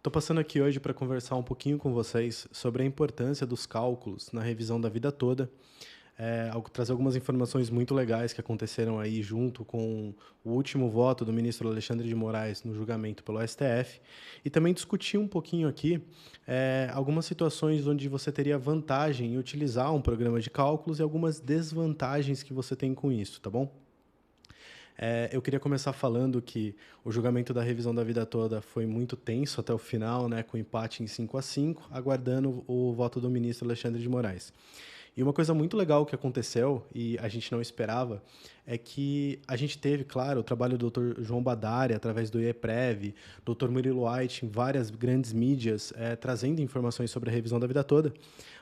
Estou passando aqui hoje para conversar um pouquinho com vocês sobre a importância dos cálculos na revisão da vida toda, trazer algumas informações muito legais que aconteceram aí junto com o último voto do ministro Alexandre de Moraes no julgamento pelo STF e também discutir um pouquinho aqui algumas situações onde você teria vantagem em utilizar um programa de cálculos e algumas desvantagens que você tem com isso, tá bom? Eu queria começar falando que o julgamento da revisão da vida toda foi muito tenso até o final, né, com empate em 5-5, aguardando o voto do ministro Alexandre de Moraes. E uma coisa muito legal que aconteceu, e a gente não esperava, é que a gente teve, claro, o trabalho do Dr. João Badari, através do IEPREV, Dr. Murilo White, em várias grandes mídias, trazendo informações sobre a revisão da vida toda,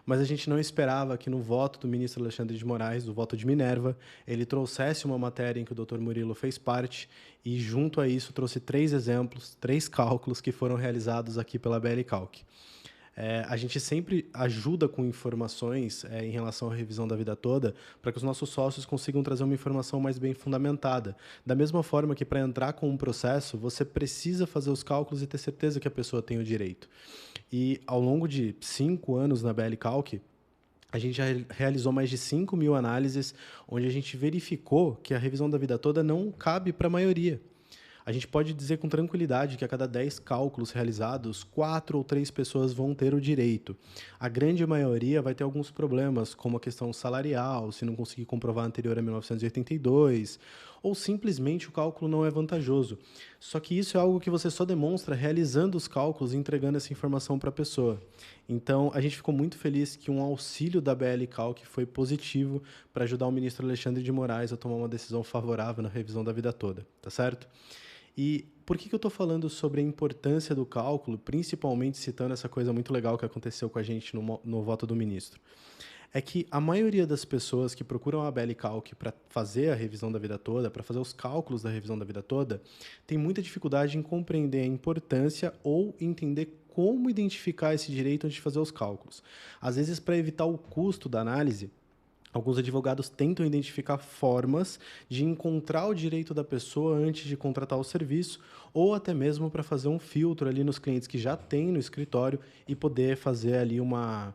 mas a gente não esperava que no voto do ministro Alexandre de Moraes, do voto de Minerva, ele trouxesse uma matéria em que o Dr. Murilo fez parte e, junto a isso, trouxe 3 exemplos, 3 cálculos que foram realizados aqui pela BL Calc. A gente sempre ajuda com informações em relação à revisão da vida toda para que os nossos sócios consigam trazer uma informação mais bem fundamentada. Da mesma forma que para entrar com um processo, você precisa fazer os cálculos e ter certeza que a pessoa tem o direito. E ao longo de 5 anos na BL Calc, a gente já realizou mais de 5.000 análises, onde a gente verificou que a revisão da vida toda não cabe para a maioria. A gente pode dizer com tranquilidade que a cada 10 cálculos realizados, 4 ou 3 pessoas vão ter o direito. A grande maioria vai ter alguns problemas, como a questão salarial, se não conseguir comprovar anterior a 1982, ou simplesmente o cálculo não é vantajoso. Só que isso é algo que você só demonstra realizando os cálculos e entregando essa informação para a pessoa. Então, a gente ficou muito feliz que um auxílio da BL Calc foi positivo para ajudar o ministro Alexandre de Moraes a tomar uma decisão favorável na revisão da vida toda, tá certo? E por que eu estou falando sobre a importância do cálculo, principalmente citando essa coisa muito legal que aconteceu com a gente no voto do ministro? É que a maioria das pessoas que procuram a BL Calc para fazer a revisão da vida toda, para fazer os cálculos da revisão da vida toda, tem muita dificuldade em compreender a importância ou entender como identificar esse direito antes de fazer os cálculos. Às vezes, para evitar o custo da análise, alguns advogados tentam identificar formas de encontrar o direito da pessoa antes de contratar o serviço, ou até mesmo para fazer um filtro ali nos clientes que já tem no escritório e poder fazer ali uma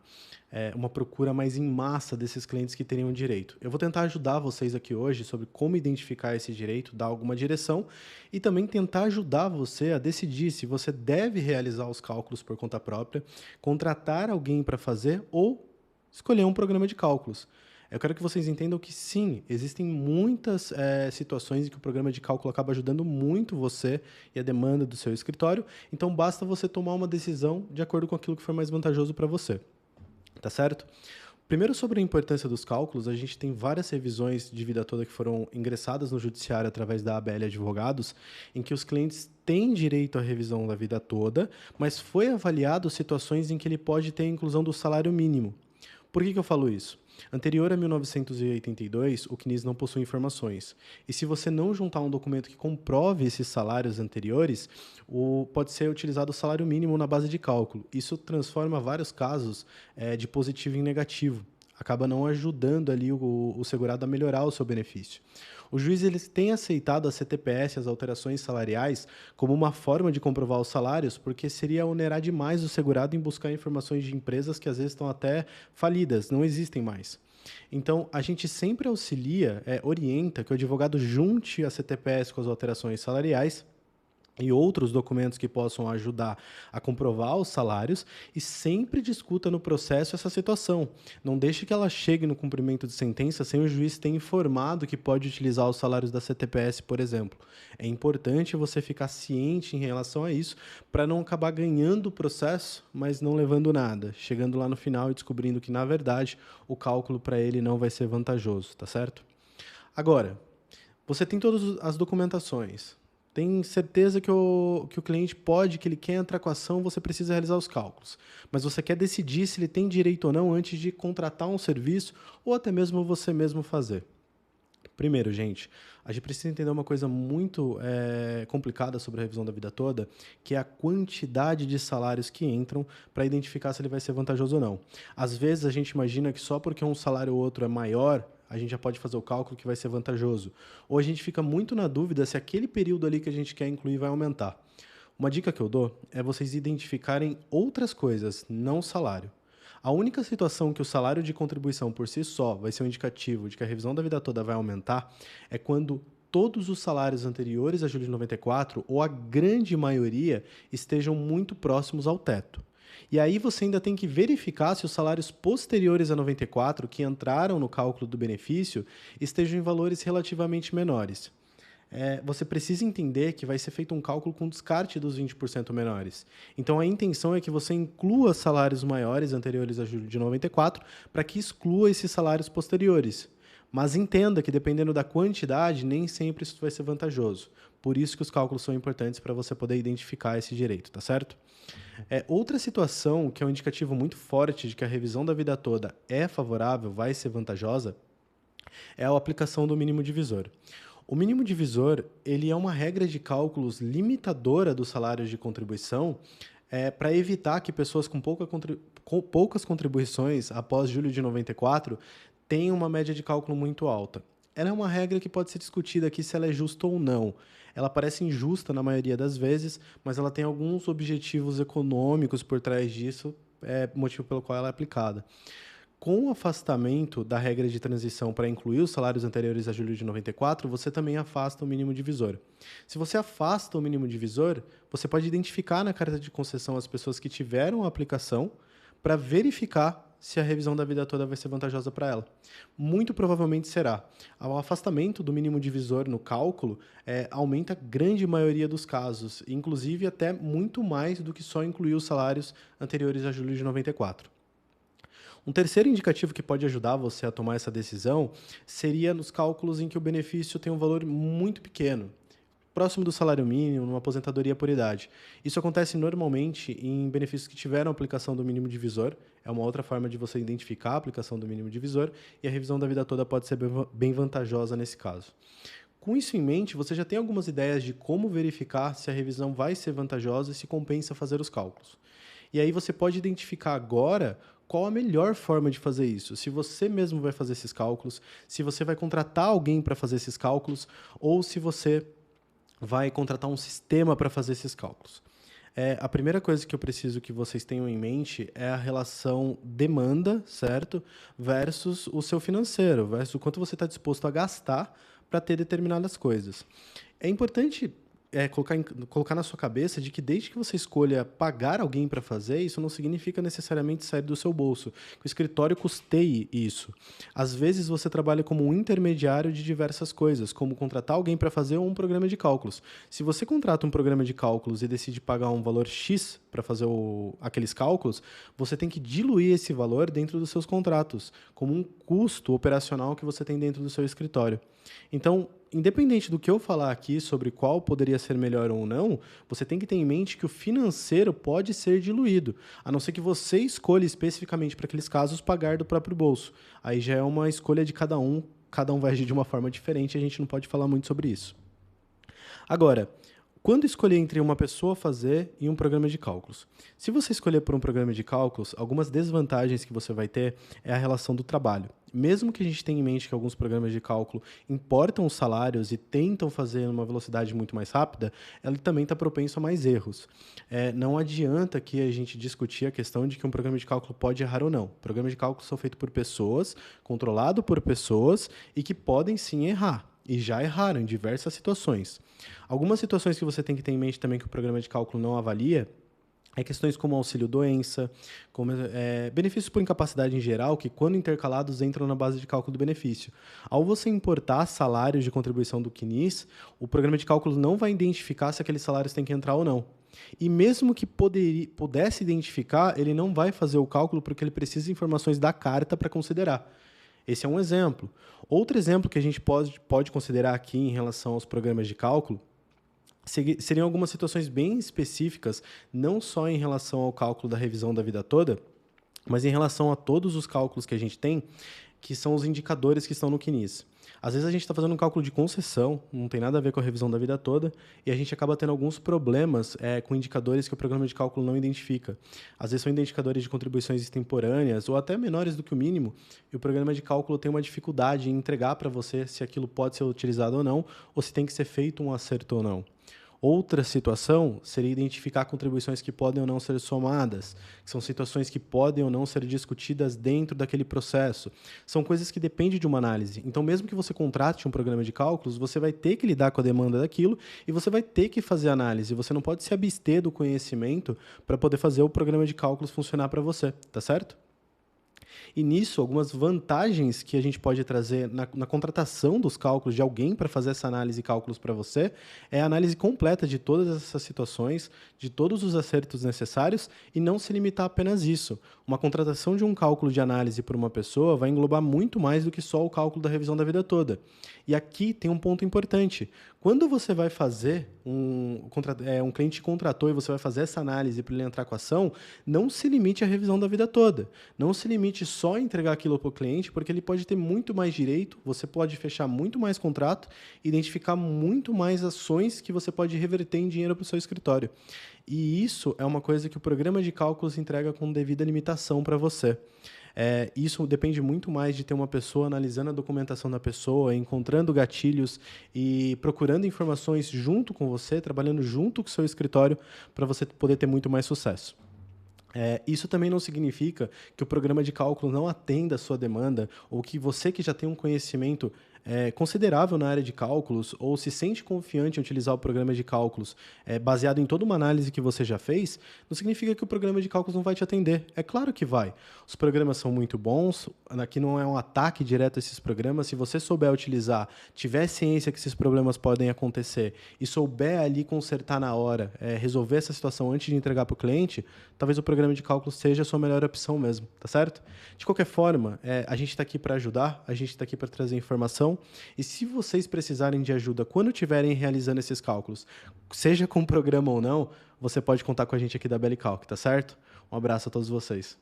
procura mais em massa desses clientes que teriam direito. Eu vou tentar ajudar vocês aqui hoje sobre como identificar esse direito, dar alguma direção e também tentar ajudar você a decidir se você deve realizar os cálculos por conta própria, contratar alguém para fazer ou escolher um programa de cálculos. Eu quero que vocês entendam que sim, existem muitas situações em que o programa de cálculo acaba ajudando muito você e a demanda do seu escritório, então basta você tomar uma decisão de acordo com aquilo que for mais vantajoso para você, tá certo? Primeiro, sobre a importância dos cálculos, a gente tem várias revisões de vida toda que foram ingressadas no judiciário através da ABL Advogados, em que os clientes têm direito à revisão da vida toda, mas foi avaliado situações em que ele pode ter a inclusão do salário mínimo. Por que eu falo isso? Anterior a 1982, o CNIS não possui informações. E se você não juntar um documento que comprove esses salários anteriores, pode ser utilizado o salário mínimo na base de cálculo. Isso transforma vários casos de positivo em negativo. Acaba não ajudando ali o segurado a melhorar o seu benefício. O juiz ele tem aceitado a CTPS, as alterações salariais, como uma forma de comprovar os salários, porque seria onerar demais o segurado em buscar informações de empresas que às vezes estão até falidas, não existem mais. Então, a gente sempre auxilia, orienta que o advogado junte a CTPS com as alterações salariais e outros documentos que possam ajudar a comprovar os salários e sempre discuta no processo essa situação. Não deixe que ela chegue no cumprimento de sentença sem o juiz ter informado que pode utilizar os salários da CTPS, por exemplo. É importante você ficar ciente em relação a isso para não acabar ganhando o processo, mas não levando nada, chegando lá no final e descobrindo que, na verdade, o cálculo para ele não vai ser vantajoso, tá certo? Agora, você tem todas as documentações, tem certeza que o cliente pode, que ele quer entrar com a ação, você precisa realizar os cálculos. Mas você quer decidir se ele tem direito ou não antes de contratar um serviço ou até mesmo você mesmo fazer. Primeiro, gente, a gente precisa entender uma coisa muito complicada sobre a revisão da vida toda, que é a quantidade de salários que entram para identificar se ele vai ser vantajoso ou não. Às vezes, a gente imagina que só porque um salário ou outro é maior, a gente já pode fazer o cálculo que vai ser vantajoso. Ou a gente fica muito na dúvida se aquele período ali que a gente quer incluir vai aumentar. Uma dica que eu dou é vocês identificarem outras coisas, não salário. A única situação que o salário de contribuição por si só vai ser um indicativo de que a revisão da vida toda vai aumentar é quando todos os salários anteriores a julho de 94, ou a grande maioria, estejam muito próximos ao teto. E aí você ainda tem que verificar se os salários posteriores a 94, que entraram no cálculo do benefício, estejam em valores relativamente menores. Você precisa entender que vai ser feito um cálculo com descarte dos 20% menores. Então, a intenção é que você inclua salários maiores anteriores a julho de 94 para que exclua esses salários posteriores. Mas entenda que, dependendo da quantidade, nem sempre isso vai ser vantajoso. Por isso que os cálculos são importantes para você poder identificar esse direito, tá certo? Outra situação que é um indicativo muito forte de que a revisão da vida toda é favorável, vai ser vantajosa, é a aplicação do mínimo divisor. O mínimo divisor ele é uma regra de cálculos limitadora dos salários de contribuição para evitar que pessoas com poucas contribuições após julho de 94 tenham uma média de cálculo muito alta. Ela é uma regra que pode ser discutida aqui se ela é justa ou não. Ela parece injusta na maioria das vezes, mas ela tem alguns objetivos econômicos por trás disso, motivo pelo qual ela é aplicada. Com o afastamento da regra de transição para incluir os salários anteriores a julho de 94, você também afasta o mínimo divisor. Se você afasta o mínimo divisor, você pode identificar na carta de concessão as pessoas que tiveram a aplicação para verificar se a revisão da vida toda vai ser vantajosa para ela. Muito provavelmente será. O afastamento do mínimo divisor no cálculo aumenta a grande maioria dos casos, inclusive até muito mais do que só incluir os salários anteriores a julho de 94. Um terceiro indicativo que pode ajudar você a tomar essa decisão seria nos cálculos em que o benefício tem um valor muito pequeno, próximo do salário mínimo, numa aposentadoria por idade. Isso acontece normalmente em benefícios que tiveram aplicação do mínimo divisor, é uma outra forma de você identificar a aplicação do mínimo divisor, e a revisão da vida toda pode ser bem vantajosa nesse caso. Com isso em mente, você já tem algumas ideias de como verificar se a revisão vai ser vantajosa e se compensa fazer os cálculos. E aí você pode identificar agora qual a melhor forma de fazer isso. Se você mesmo vai fazer esses cálculos, se você vai contratar alguém para fazer esses cálculos, ou se você vai contratar um sistema para fazer esses cálculos. A primeira coisa que eu preciso que vocês tenham em mente é a relação demanda, certo? Versus o seu financeiro, versus o quanto você está disposto a gastar para ter determinadas coisas. É importante colocar na sua cabeça de que desde que você escolha pagar alguém para fazer, isso não significa necessariamente sair do seu bolso, que o escritório custeie isso. Às vezes você trabalha como um intermediário de diversas coisas, como contratar alguém para fazer um programa de cálculos. Se você contrata um programa de cálculos e decide pagar um valor X para fazer aqueles cálculos, você tem que diluir esse valor dentro dos seus contratos, como um custo operacional que você tem dentro do seu escritório. Então, independente do que eu falar aqui sobre qual poderia ser melhor ou não, você tem que ter em mente que o financeiro pode ser diluído, a não ser que você escolha especificamente para aqueles casos pagar do próprio bolso. Aí já é uma escolha de cada um vai agir de uma forma diferente, a gente não pode falar muito sobre isso. Agora, quando escolher entre uma pessoa fazer e um programa de cálculos? Se você escolher por um programa de cálculos, algumas desvantagens que você vai ter é a relação do trabalho. Mesmo que a gente tenha em mente que alguns programas de cálculo importam os salários e tentam fazer numa velocidade muito mais rápida, ele também está propenso a mais erros. Não adianta que a gente discutir a questão de que um programa de cálculo pode errar ou não. Programas de cálculo são feitos por pessoas, controlados por pessoas e que podem sim errar. E já erraram em diversas situações. Algumas situações que você tem que ter em mente também que o programa de cálculo não avalia questões como auxílio-doença, como benefícios por incapacidade em geral, que quando intercalados entram na base de cálculo do benefício. Ao você importar salários de contribuição do CNIS, o programa de cálculo não vai identificar se aqueles salários têm que entrar ou não. E mesmo que pudesse identificar, ele não vai fazer o cálculo porque ele precisa de informações da carta para considerar. Esse é um exemplo. Outro exemplo que a gente pode considerar aqui em relação aos programas de cálculo seriam algumas situações bem específicas, não só em relação ao cálculo da revisão da vida toda, mas em relação a todos os cálculos que a gente tem, que são os indicadores que estão no CNIS. Às vezes a gente está fazendo um cálculo de concessão, não tem nada a ver com a revisão da vida toda, e a gente acaba tendo alguns problemas com indicadores que o programa de cálculo não identifica. Às vezes são indicadores de contribuições extemporâneas, ou até menores do que o mínimo, e o programa de cálculo tem uma dificuldade em entregar para você se aquilo pode ser utilizado ou não, ou se tem que ser feito um acerto ou não. Outra situação seria identificar contribuições que podem ou não ser somadas, que são situações que podem ou não ser discutidas dentro daquele processo. São coisas que dependem de uma análise. Então, mesmo que você contrate um programa de cálculos, você vai ter que lidar com a demanda daquilo e você vai ter que fazer análise. Você não pode se abster do conhecimento para poder fazer o programa de cálculos funcionar para você, tá certo? E nisso, algumas vantagens que a gente pode trazer na contratação dos cálculos de alguém para fazer essa análise e cálculos para você é a análise completa de todas essas situações, de todos os acertos necessários e não se limitar a apenas isso. Uma contratação de um cálculo de análise por uma pessoa vai englobar muito mais do que só o cálculo da revisão da vida toda. E aqui tem um ponto importante. Quando você vai fazer um cliente contratou e você vai fazer essa análise para ele entrar com a ação, não se limite à revisão da vida toda. Não se limite só a entregar aquilo para o cliente, porque ele pode ter muito mais direito, você pode fechar muito mais contrato, identificar muito mais ações que você pode reverter em dinheiro para o seu escritório. E isso é uma coisa que o programa de cálculos entrega com devida limitação para você. Isso depende muito mais de ter uma pessoa analisando a documentação da pessoa, encontrando gatilhos e procurando informações junto com você, trabalhando junto com o seu escritório para você poder ter muito mais sucesso. Isso também não significa que o programa de cálculo não atenda a sua demanda ou que você que já tem um conhecimento considerável na área de cálculos ou se sente confiante em utilizar o programa de cálculos baseado em toda uma análise que você já fez, não significa que o programa de cálculos não vai te atender. É claro que vai. Os programas são muito bons, aqui não é um ataque direto a esses programas. Se você souber utilizar, tiver ciência que esses problemas podem acontecer e souber ali consertar na hora, resolver essa situação antes de entregar para o cliente, talvez o programa de cálculos seja a sua melhor opção mesmo, tá certo? De qualquer forma, a gente está aqui para ajudar, a gente está aqui para trazer informação. E se vocês precisarem de ajuda quando estiverem realizando esses cálculos, seja com programa ou não, você pode contar com a gente aqui da Bellicalc, tá certo? Um abraço a todos vocês.